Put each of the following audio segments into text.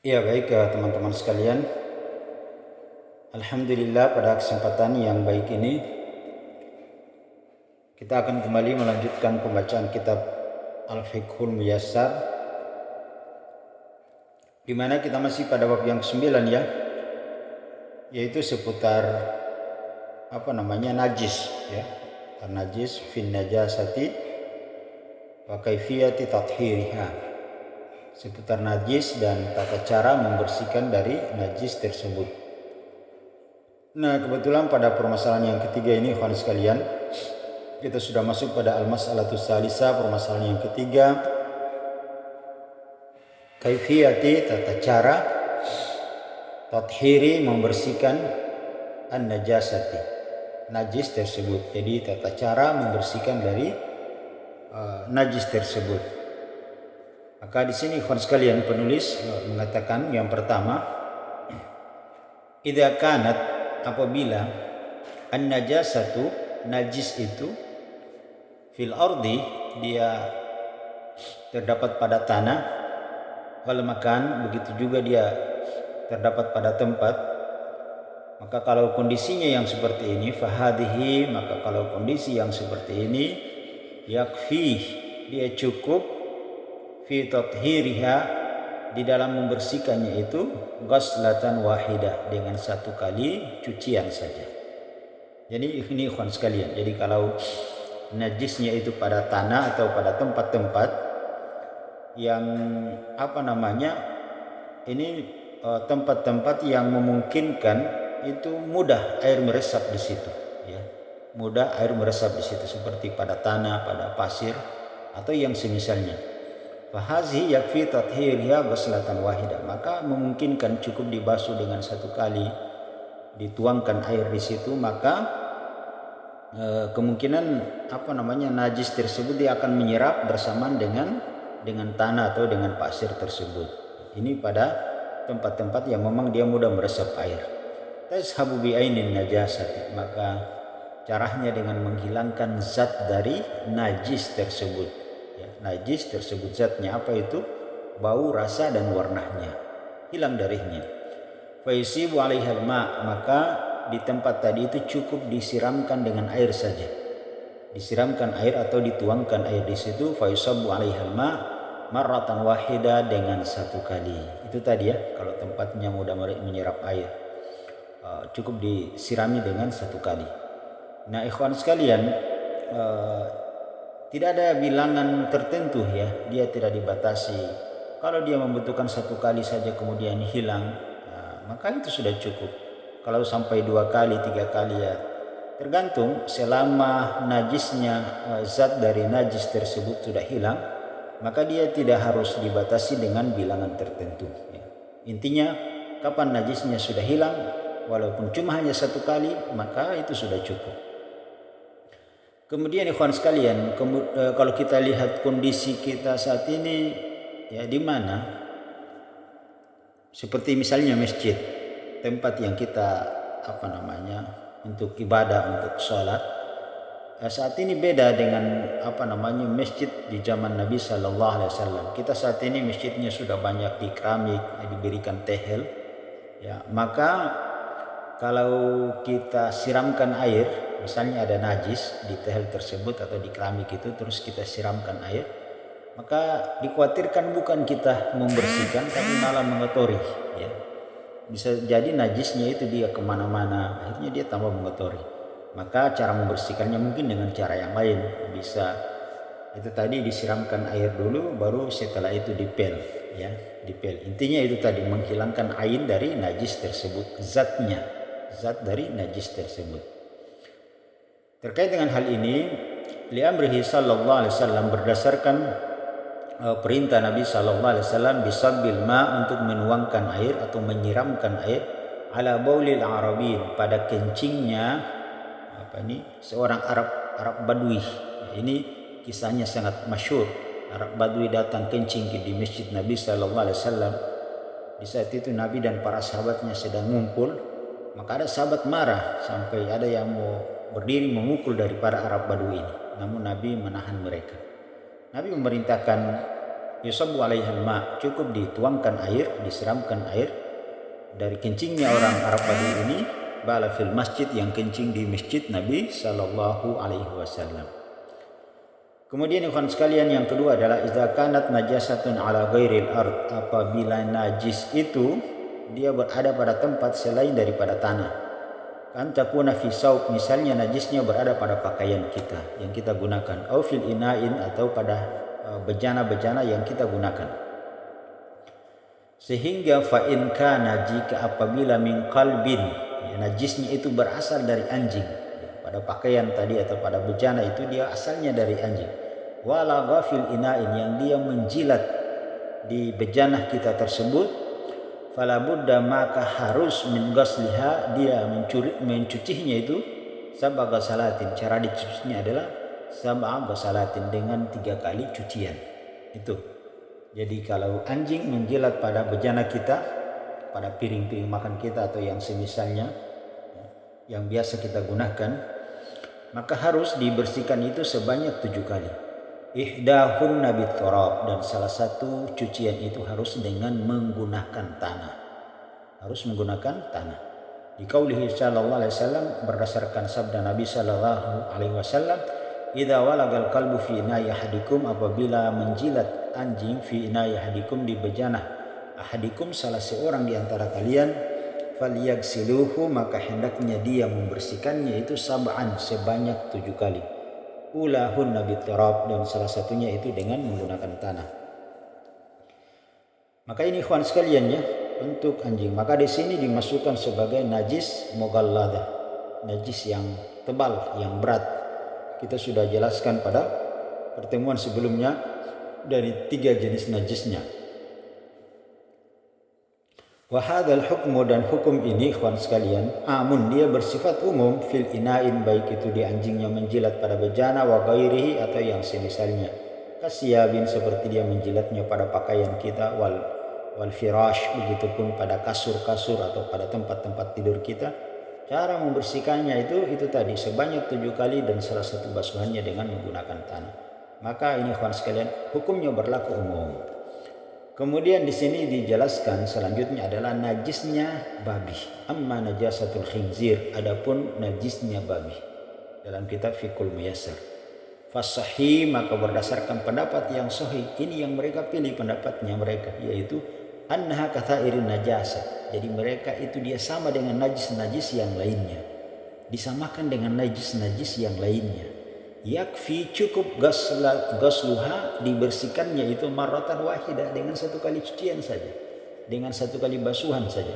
Ya baik teman-teman sekalian, Alhamdulillah pada kesempatan yang baik ini kita akan kembali melanjutkan pembacaan kitab Al-Fiqhul Muyassar, di mana kita masih pada bab yang ke-9 ya, yaitu seputar najis ya, najis fin najasati wa kaifiyati tathhiriha, seputar najis dan tata cara membersihkan dari najis tersebut. Nah, kebetulan pada permasalahan yang ketiga ini, ikhwan sekalian, kita sudah masuk pada al-mas'alatus salisa, permasalahan yang ketiga, kaifiyati, tata cara tathhiri, membersihkan an-najasati, najis tersebut. Jadi tata cara membersihkan dari najis tersebut. Maka di sini ikhwan sekalian penulis mengatakan yang pertama, idza kanat, apabila an-najasatu, najis itu, fil ardi, dia terdapat pada tanah, wal makan, begitu juga dia terdapat pada tempat. Maka kalau kondisinya yang seperti ini, fahadihi, maka kalau kondisi yang seperti ini, yakfi, dia cukup, fi tathhiriha, di dalam membersihkannya itu, ghaslatan wahidah, dengan satu kali cucian saja. Jadi ini ikhwan sekalian, jadi kalau najisnya itu pada tanah atau pada tempat-tempat yang ini tempat-tempat yang memungkinkan itu mudah air meresap di situ ya. Mudah air meresap di situ, seperti pada tanah, pada pasir atau yang semisalnya. Fahazi yakfi tathhirha ghaslatan wahidah, maka memungkinkan cukup dibasuh dengan satu kali, dituangkan air di situ, maka kemungkinan najis tersebut dia akan menyerap bersamaan dengan tanah atau dengan pasir tersebut. Ini pada tempat-tempat yang memang dia mudah meresap air. Tazhabu bi ainin najasati, maka caranya dengan menghilangkan zat dari najis tersebut. Ya, najis tersebut zatnya apa itu? Bau, rasa dan warnanya hilang darinya. Fa yusibu 'alaiha ma, maka di tempat tadi itu cukup disiramkan dengan air saja. Disiramkan air atau dituangkan air di situ, fa yusabu 'alaiha ma marratan wahida, dengan satu kali. Itu tadi ya, kalau tempatnya mudah menyerap air, cukup disirami dengan satu kali. Nah, ikhwan sekalian, tidak ada bilangan tertentu ya, dia tidak dibatasi. Kalau dia membutuhkan satu kali saja kemudian hilang, maka itu sudah cukup. Kalau sampai 2 kali, 3 kali ya tergantung, selama najisnya, zat dari najis tersebut sudah hilang, maka dia tidak harus dibatasi dengan bilangan tertentu ya. Intinya kapan najisnya sudah hilang, walaupun cuma hanya 1 kali, maka itu sudah cukup. Kemudian ikhwan sekalian, kalau kita lihat kondisi kita saat ini ya, di mana seperti misalnya masjid, tempat yang kita untuk ibadah, untuk sholat, saat ini beda dengan masjid di zaman Nabi Sallallahu Alaihi Wasallam. Kita saat ini masjidnya sudah banyak di keramik, diberikan tehel ya. Maka kalau kita siramkan air, misalnya ada najis di tehel tersebut atau di keramik itu, terus kita siramkan air, maka dikhawatirkan bukan kita membersihkan tapi malah mengotori ya. Bisa jadi najisnya itu dia kemana-mana, akhirnya dia tambah mengotori. Maka cara membersihkannya mungkin dengan cara yang lain. Bisa itu tadi disiramkan air dulu, baru setelah itu dipel ya, dipel. Intinya itu tadi, menghilangkan ain dari najis tersebut, zat dari najis tersebut. Terkait dengan hal ini, li'amrihi sallallahu alaihi wasallam, berdasarkan perintah Nabi sallallahu alaihi wasallam, bisabbil ma, untuk menuangkan air atau menyiramkan air, ala baulil arabin, pada kencingnya seorang Arab Badui. Ini kisahnya sangat masyhur. Arab Badui datang kencing di masjid Nabi sallallahu alaihi wasallam. Di saat itu Nabi dan para sahabatnya sedang ngumpul, maka ada sahabat marah sampai ada yang mau berdiri memukul daripada Arab Badui ini. Namun Nabi menahan mereka. Nabi memerintahkan yusabu alaiha ma, cukup dituangkan air, disiramkan air dari kencingnya orang Arab Badu ini, bala fil masjid, yang kencing di masjid Nabi sallallahu alaihi wasallam. Kemudian ikhwan sekalian, yang kedua adalah idza kanat najasatun ala ghairil ard, apabila najis itu dia berada pada tempat selain daripada tanah. Kan takuna fi saub, misalnya najisnya berada pada pakaian kita yang kita gunakan, au fil ina'in, atau pada bejana-bejana yang kita gunakan. Sehingga fa in kana, jika apabila min qalbin, ya, najisnya itu berasal dari anjing, ya, pada pakaian tadi atau pada bejana itu dia asalnya dari anjing. Wala ghafil ina'in, yang dia menjilat di bejana kita tersebut, fala budda, maka harus min ghasliha, dia mencucinya itu sab'a ghasalatin, cara dicucinya adalah sab'a ghasalatin, dengan 3 kali cucian. Itu jadi kalau anjing menjilat pada bejana kita, pada piring-piring makan kita atau yang semisalnya yang biasa kita gunakan, maka harus dibersihkan itu sebanyak 7 kali. Ihdahunna biturab, dan salah satu cucian itu harus dengan menggunakan tanah. Harus menggunakan tanah. Di qaulihi sallallahu alaihi wasallam, berdasarkan sabda Nabi sallallahu alaihi wasallam, idza walagal qalbu fi ina'i ahadikum, apabila menjilat anjing fi ina'i ahadikum, di bejana ahadikum, salah seorang di antara kalian, falyaghsiluhu, maka hendaknya dia membersihkannya itu sab'an, sebanyak 7 kali. Ulahunna biturab, dan salah satunya itu dengan menggunakan tanah. Maka ini ikhwan sekalian ya, untuk anjing. Maka di sini dimasukkan sebagai najis mughalladah, najis yang tebal, yang berat. Kita sudah jelaskan pada pertemuan sebelumnya dari 3 jenis najisnya. Wa hadzal hukmu, dan hukum ini ikhwan sekalian, amun, dia bersifat umum, fil ina'in, baik itu di anjingnya menjilat pada bejana, wa ghairihi, atau yang semisalnya, kasyabin, seperti dia menjilatnya pada pakaian kita, wal firash, begitupun pada kasur-kasur atau pada tempat-tempat tidur kita. Cara membersihkannya itu tadi sebanyak 7 kali, dan salah satu basuhannya dengan menggunakan tanah. Maka ini ikhwan sekalian, hukumnya berlaku umum. Kemudian di sini dijelaskan selanjutnya adalah najisnya babi. Amma najasatul khinzir, adapun najisnya babi. Dalam kitab Fiqhul Muyassar. Fasahih, maka berdasarkan pendapat yang sahih, ini yang mereka pilih pendapatnya mereka, yaitu annaha kathairin najasa. Jadi mereka itu dia sama dengan najis-najis yang lainnya. Disamakan dengan najis-najis yang lainnya. Yakfi, cukup gasluha, dibersihkannya itu marratan wahidah, dengan 1 kali cucian saja, dengan 1 kali basuhan saja.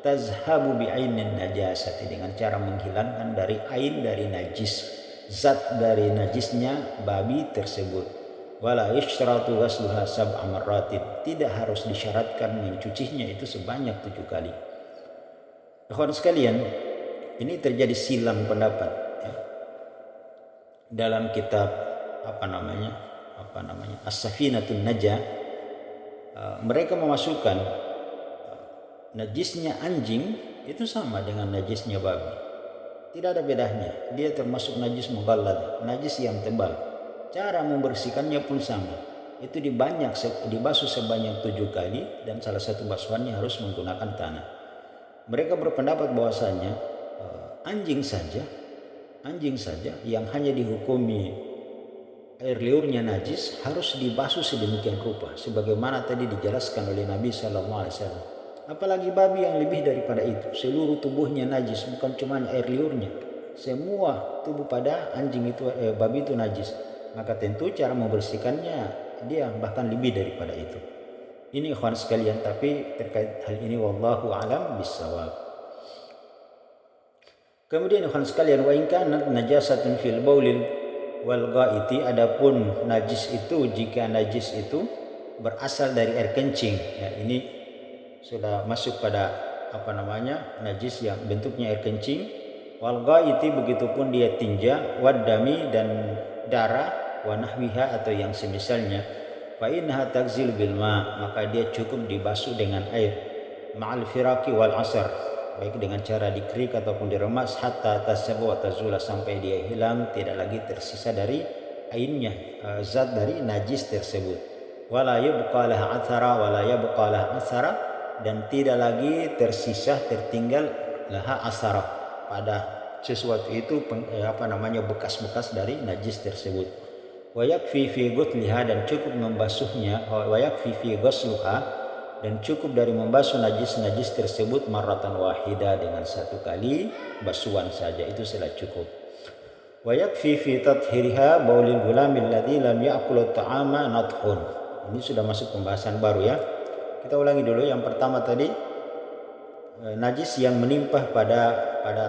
Tazhabu bi'ainin najasati, dengan cara menghilangkan dari ain, dari najis, zat dari najisnya babi tersebut. Wala isyratu gasluha sab'a marratin, tidak harus disyaratkan mencucinya itu sebanyak 7 kali. Kawan sekalian, ini terjadi silang pendapat dalam kitab As-Safinatun Najah. Mereka memasukkan najisnya anjing itu sama dengan najisnya babi, tidak ada bedanya. Dia termasuk najis mughallad, najis yang tebal. Cara membersihkannya pun sama, itu dibasuh sebanyak 7 kali, dan salah satu basuhannya harus menggunakan tanah. Mereka berpendapat bahwasanya anjing saja yang hanya dihukumi air liurnya najis harus dibasuh sedemikian rupa, sebagaimana tadi dijelaskan oleh Nabi sallallahu alaihi wasallam. Apalagi babi yang lebih daripada itu, seluruh tubuhnya najis, bukan cuma air liurnya, semua tubuh pada anjing itu, babi itu najis. Maka tentu cara membersihkannya dia bahkan lebih daripada itu. Ini ikhwan sekalian, tapi terkait hal ini wallahu alam bissawab. Kemudian ikhwan sekalian, wa in kana najasatun fil baulil wal ghaiti, adapun najis itu, jika najis itu berasal dari air kencing, ya ini sudah masuk pada najis yang bentuknya air kencing. Wal ghaiti, begitupun dia tinja, waddami, dan darah, wa nahwiha, atau yang semisalnya, fa innaha tagzil bil ma, maka dia cukup dibasuh dengan air, ma'al firaqi wal asar, baik dengan cara dikerik ataupun diremas, hatta tasabu wa tazula, sampai dia hilang, tidak lagi tersisa dari ainnya, zat dari najis tersebut. wala yubqa laha athara wala yabqa laha athara, dan tidak lagi tersisa tertinggal laha asara pada sesuatu itu bekas-bekas dari najis tersebut. Wa yakfi fi ghusliha, dan cukup membasuhnya, wa yakfi fi ghusliha, dan cukup dari membasuh najis-najis tersebut marratan wahida, dengan satu kali basuhan saja, itu sudah cukup. Wa yakfi fi tathhiriha baulil gulamil ladzi lam ya'kul at-ta'ama nadhun. Ini sudah masuk pembahasan baru ya. Kita ulangi dulu. Yang pertama tadi najis yang menimpah pada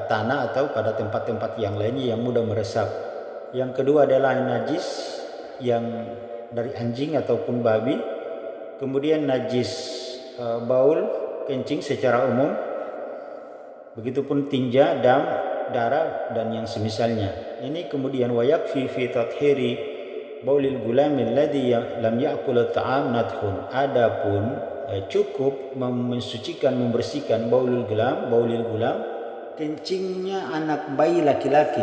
tanah atau pada tempat-tempat yang lainnya yang mudah meresap. Yang kedua adalah najis yang dari anjing ataupun babi. Kemudian najis baul, kencing secara umum. Begitupun tinja, dam, darah dan yang semisalnya. Ini kemudian wa yakfi fi tathhiri baulil gulamil ladzi lam ya'kul ta'am nadhun. Adapun cukup mensucikan, membersihkan baulil gulam, kencingnya anak bayi laki-laki,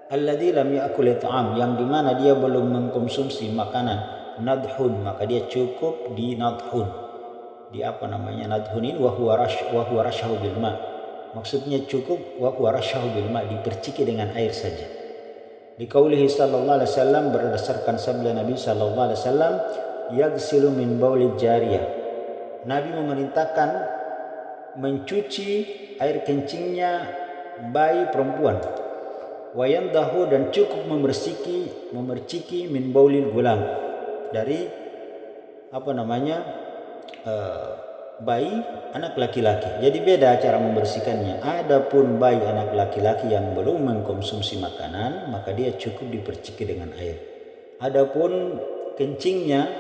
alladzi lam ya'kul ta'am, yang dimana dia belum mengkonsumsi makanan, nadhun, maka dia cukup di nadhun. Di nadhun ini wa huwa rashahu bil ma, maksudnya cukup wa huwa rashahu bil ma, diperciki dengan air saja. Di qaulihi sallallahu alaihi wasallam, berdasarkan sabda Nabi sallallahu alaihi wasallam, yaghsilu min baulil jariyah, Nabi memerintahkan mencuci air kencingnya bayi perempuan. Wa yandahu, dan cukup memerciki min baulil gulam, dari bayi anak laki-laki. Jadi beda cara membersihkannya. Adapun bayi anak laki-laki yang belum mengkonsumsi makanan, maka dia cukup diperciki dengan air. Adapun kencingnya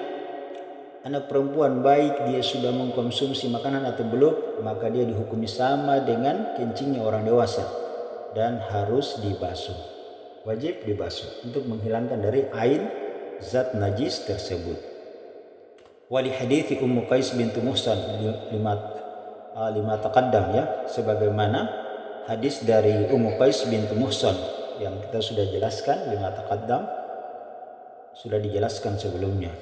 anak perempuan, baik dia sudah mengkonsumsi makanan atau belum, maka dia dihukumi sama dengan kencingnya orang dewasa dan harus dibasuh. Wajib dibasuh untuk menghilangkan dari ain zat najis tersebut. Wali hadithi Ummu Qais bintu Muhsan lima taqaddam, ya, sebagaimana hadis dari Ummu Qais bintu Muhsan yang kita sudah jelaskan, lima taqaddam, sudah dijelaskan sebelumnya.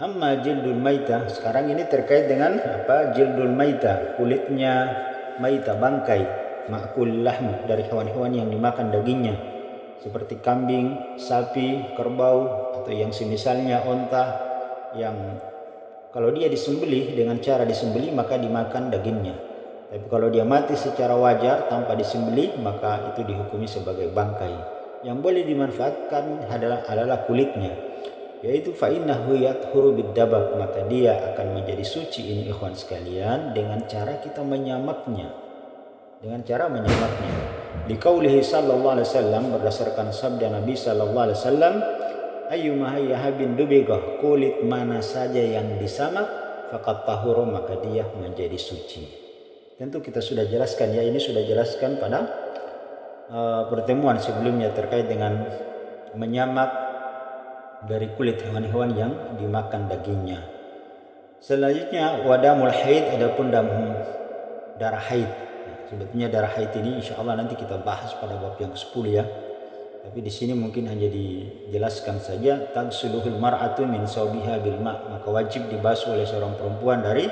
Amma jildul maita, sekarang ini terkait dengan jildul maita, kulitnya maita, bangkai, ma'kul lahm, dari hewan-hewan yang dimakan dagingnya, seperti kambing, sapi, kerbau, atau yang semisalnya, onta, yang kalau dia disembelih dengan cara disembelih maka dimakan dagingnya. Tapi kalau dia mati secara wajar tanpa disembelih, maka itu dihukumi sebagai bangkai. Yang boleh dimanfaatkan adalah kulitnya, yaitu fa innahu yathuru bid-dabab, maka dia akan menjadi suci ini ikhwan sekalian dengan cara kita menyamaknya. Di qaulihi sallallahu alaihi wasallam, berdasarkan sabda Nabi sallallahu alaihi wasallam, ayyuma hayyahabin dubigah, kulit mana saja yang disamak, faqad tahuru, maka dia menjadi suci. Tentu kita sudah jelaskan ya, ini sudah jelaskan pada pertemuan sebelumnya terkait dengan menyamak dari kulit hewan-hewan yang dimakan dagingnya. Selanjutnya wadamul haid, adapun darah haid. Sebetulnya darah haid ini insyaallah nanti kita bahas pada bab yang ke-10 ya. Tapi di sini mungkin hanya dijelaskan saja, taghsiluhul mar'atu min saubiha bil ma', maka wajib dibasuh oleh seorang perempuan dari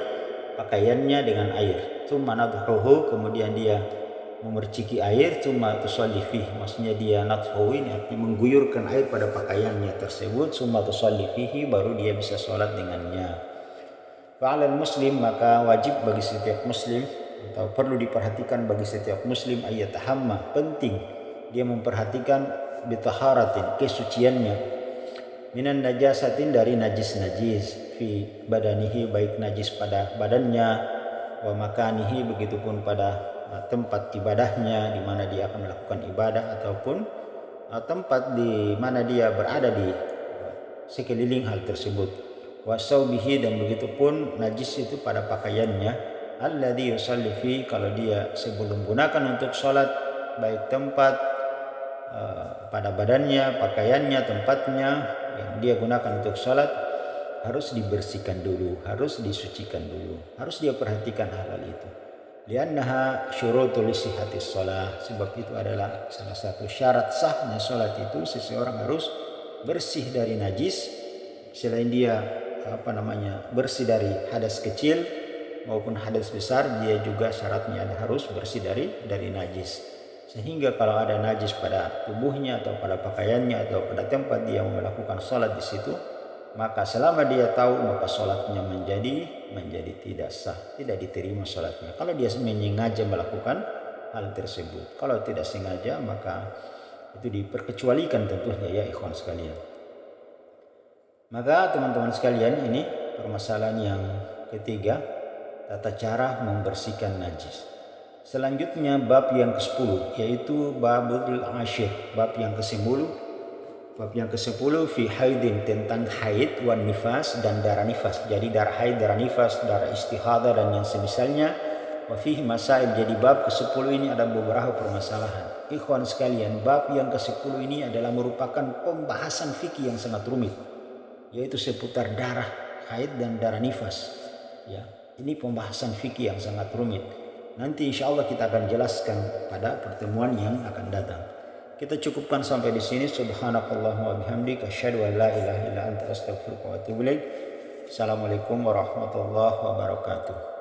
pakaiannya dengan air. Tsumma nadhuhu, kemudian dia memerciki air, tsumma tusalli fihi, maksudnya dia nadhuhu ini artinya mengguyurkan air pada pakaiannya tersebut, tsumma tusalli fihi, baru dia bisa sholat dengannya. Fa'alal muslim, maka wajib bagi setiap muslim atau perlu diperhatikan bagi setiap muslim, ayatahamma, penting dia memperhatikan bitaharatin, kesuciannya, minan najasatin, dari najis-najis, fi badanihi, baik najis pada badannya, wa makanihi, begitupun pada tempat ibadahnya, di mana dia akan melakukan ibadah, ataupun tempat di mana dia berada di sekeliling hal tersebut, wa saubihi, dan begitupun najis itu pada pakaiannya, alladhi yusalli fi, kalau dia sebelum gunakan untuk sholat, baik tempat pada badannya, pakaiannya, tempatnya yang dia gunakan untuk sholat, harus dibersihkan dulu, harus disucikan dulu, harus dia perhatikan hal itu. Liannaha syurutul sihhatis shalah, sebab itu adalah salah satu syarat sahnya sholat itu, seseorang harus bersih dari najis selain dia bersih dari hadas kecil maupun hadas besar, dia juga syaratnya harus bersih dari najis. Sehingga kalau ada najis pada tubuhnya atau pada pakaiannya atau pada tempat dia melakukan sholat di situ, maka selama dia tahu, maka sholatnya menjadi tidak sah, tidak diterima sholatnya. Kalau dia sengaja melakukan hal tersebut, kalau tidak sengaja maka itu diperkecualikan tentunya ya ikhwan sekalian. Maka teman-teman sekalian, ini permasalahan yang ketiga, tata cara membersihkan najis. Selanjutnya bab yang ke-10, yaitu babul asyir, bab yang ke-10. Bab yang ke-10 fi haidin, tentang haid wan nifas dan darah nifas. Jadi darah haid, darah nifas, darah istihadah dan yang semisalnya. Wa fihi masail, jadi bab ke-10 ini ada beberapa permasalahan. Ikhwan sekalian, bab yang ke-10 ini adalah merupakan pembahasan fikih yang sangat rumit, yaitu seputar darah haid dan darah nifas. Ya, ini pembahasan fikih yang sangat rumit. Nanti insya Allah kita akan jelaskan pada pertemuan yang akan datang. Kita cukupkan sampai di sini. Subhanakallahumma wa bihamdika asyhadu an la ilaha illa anta astaghfiruka wa atubu ilaik. Assalamualaikum warahmatullahi wabarakatuh.